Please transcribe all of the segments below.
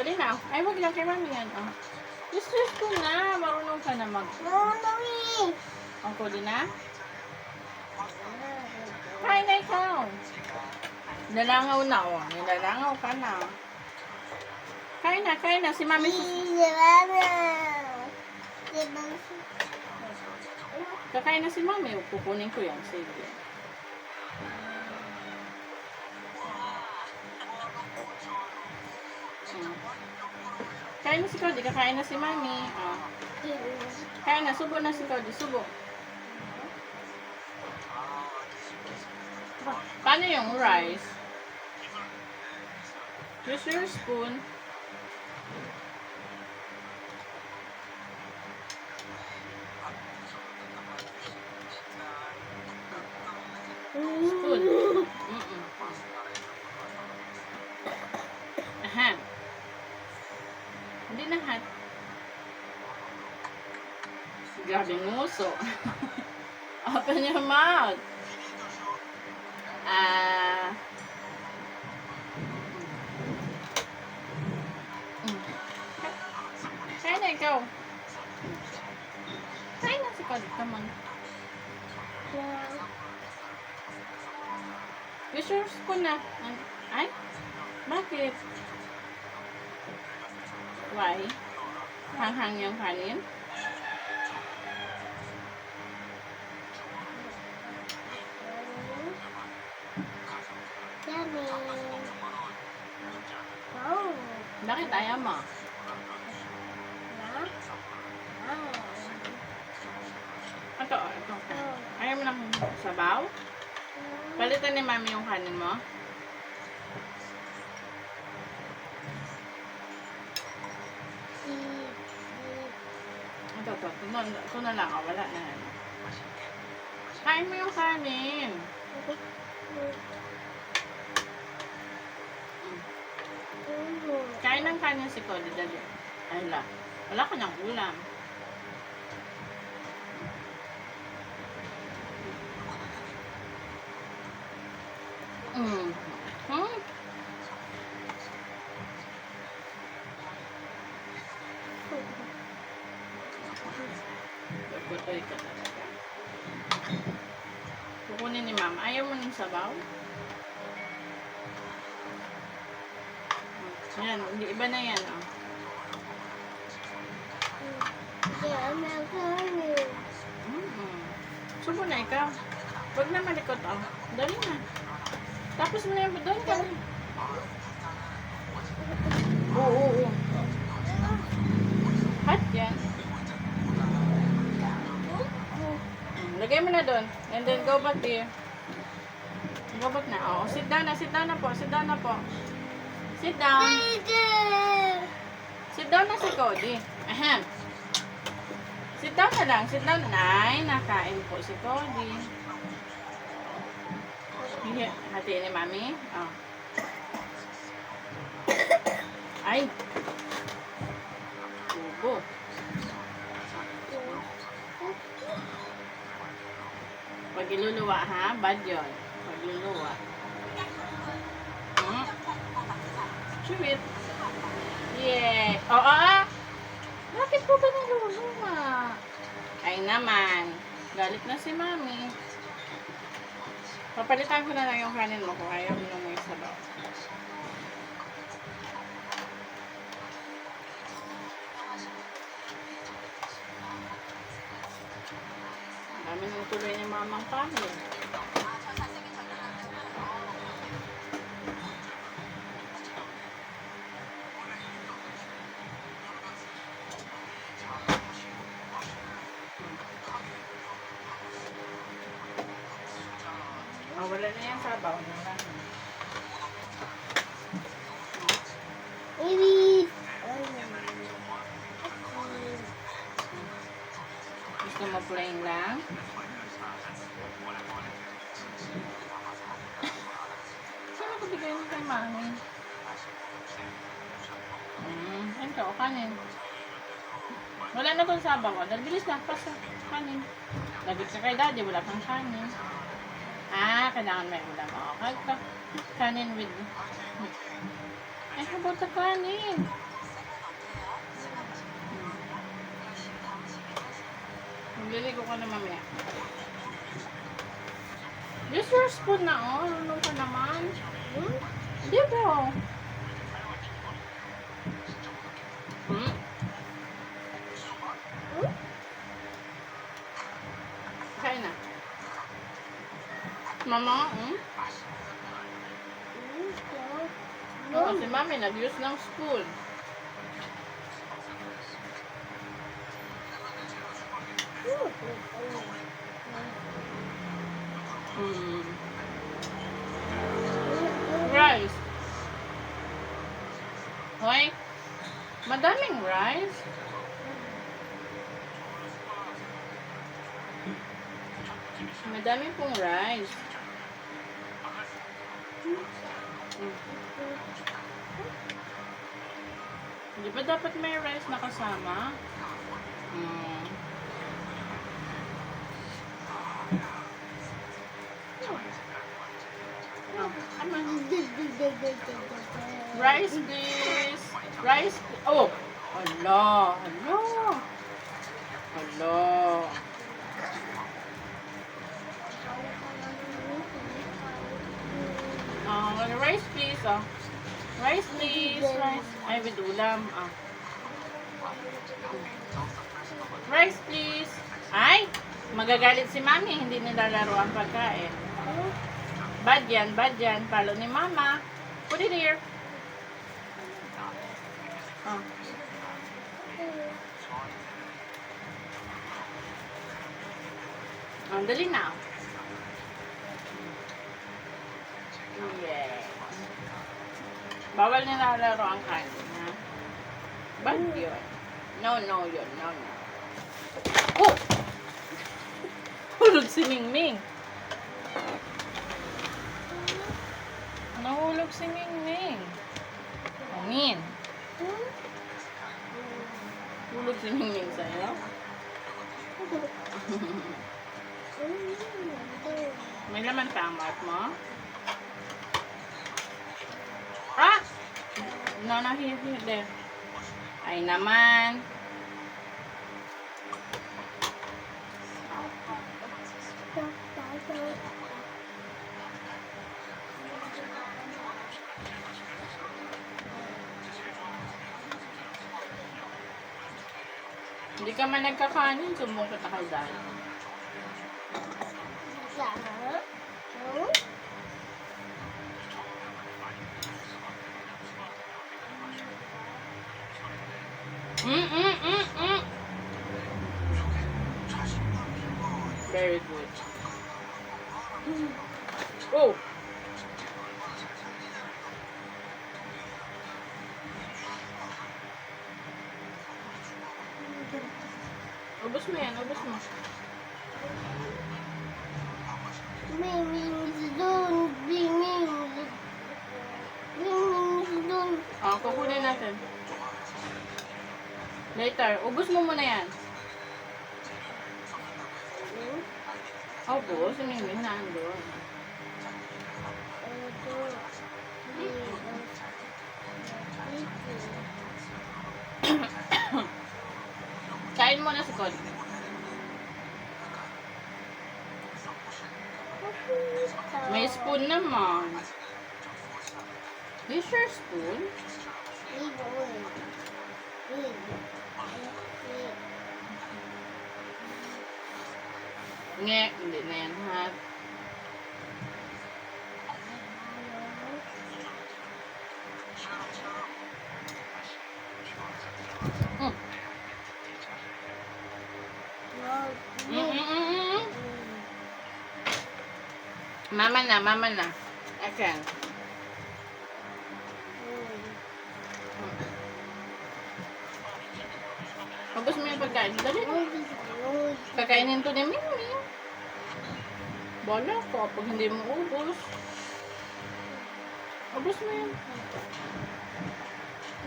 Dali na. Ay, wag lang kay mami yan. Oh. Stress ko na. Marunong ka na mag... Ang kodi na? Kain na ikaw. Nalangaw na, oh. Nilalangaw ka na. Kain na. Si mami... Kakain na si mami. Kukunin ko yan. Sige. Kain na si Cody. Kakain na si mami. Oh. Kain na. Subo na si Cody. Subo. Paano yung rice? Use your spoon. Spoon. Aha. Hindi na hat. Grabe nguso. Open your mouth. Kaya na ikaw. Kaya na si Cody. Come on. Use your spoon na. Ay? Bakit? Why? Hanghang yung kanin? Bakit ayaw mo? Ito. Ayaw mo ng sabaw? Palitan ni mami yung kanin mo? Ito na lang. Wala na. Kain mo yung kanin. Kain ng kanin si Cody. Dali. Ay la. Wala ka ng ulam. Putoy ka talaga. Kukunin ni mama. Ayaw mo ng sabaw? Ayan, hindi iba na yan, oh. Subo na ikaw. Huwag na malikot, oh. Dali na. Tapos mo na yung doon ka. Oo. Hot yan. Lagay mo na doon. And then go back here. Go back na. Oh, sit down na. Sit down na po. Sit down na po. Sit down. Sit down na si Cody. Ahem. Sit down na lang. Sit down. Ay, nakain po si Cody. Hatiin ni mami. Oh. Ay. Tubo. Pag iluluwa ha, bad yun. Pag iluluwa. Sweet. Yeah. Bakit po ba niluluwa? Ay naman. Galit na si mami. Papalitan ko na lang yung kanin mo kung ayaw mo may sabaw. Dami nang tuloy niya mamang kanin. Wala na yung sabaw. Gusto mo plain lang? Saan ako bigay mo kay mami? Ito, kanin. Wala na kong sabaw. Bilis na, pasa. Kanin. Lagit ka kay daddy, wala kang kanin. Kailangan may ulam. Okay, kanin with... Ay, habot sa kanin. Liligo ka na mamaya. Use your spoon na, oh. Lulong ka naman. Di ba? Kain na. Mama, Oh, si Mami nag-use ng spoon. Rice. Hoy, madaming rice. Madami pong rice. Di ba dapat may rice na kasama? Rice, please. Rice. Oh, hello. Hello. Hello. Rice, please. Oh. Rice, please. Rice. Ay, with ulam. Rice, please. Ay, magagalit si Mami. Hindi nilalaro ang pagkain. Bad yan, bad yan. Palo ni Mama. Put it here. Oh. Dali na. Yeah. Bawal nilalaro ang kanin, ha? Bad yun. No, yun. No. Oh! Hulog si Mingming. Nahulog si Mingming. Amin. Hulog si Mingming sa'yo? May laman pa ang mouth mo? Ah! No, here, there. Ay naman. Hindi ka man nagkakanin, sumukot na kay Dad. Very good. Oh! Ubus mo yan, ubus mo. Kukunin natin. Later, ubus mo muna yan. Ubus, Mingming na andun. Kain mo na si Cody. May spoon naman. Is your spoon? Nge, hindi na yan, ha? Mama na. Akan. Ubus mo yung pagkain. Dali. Kakainin to ni Mingming. Bala ko pag hindi mo ubus. Ubus mo yan.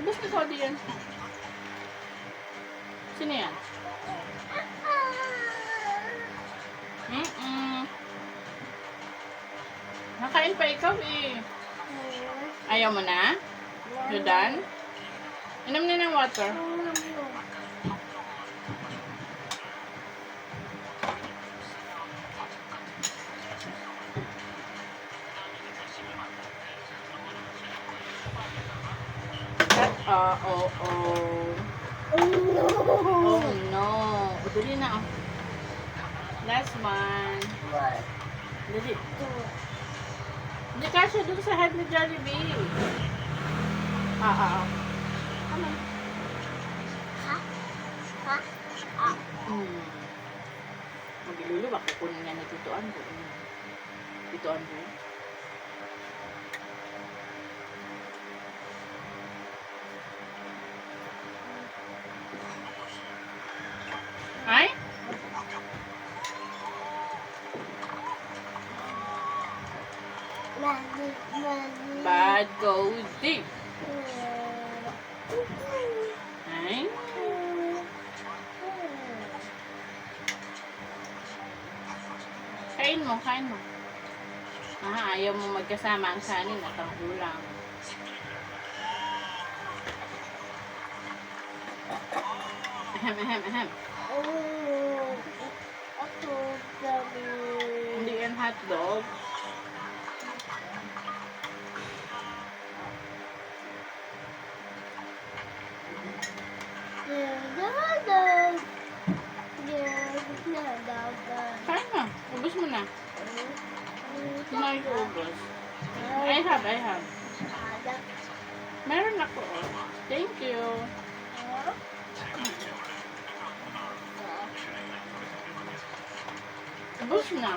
Ubus ni Cody yan. Sino yan? Nakain pa ikaw eh. Ayaw mo na? You done? Inom na ng water. Oh. Oh no. O, dali na. Oh. Last one. Dali. Hindi kasya dun sa head ni Jollibee. Come on. Maglulu ba? Kukunin nga ni Tituan ko. Tituan ko. Ay? Bad Cody. Ay? Kain mo. Ayaw mo magkasama ang kanin at ang ulam. Ahem. Hindi yan hotdog. Kain mo. Ubus mo na. Hindi ko ubus. I have. Meron ako. Thank you. Ubus na.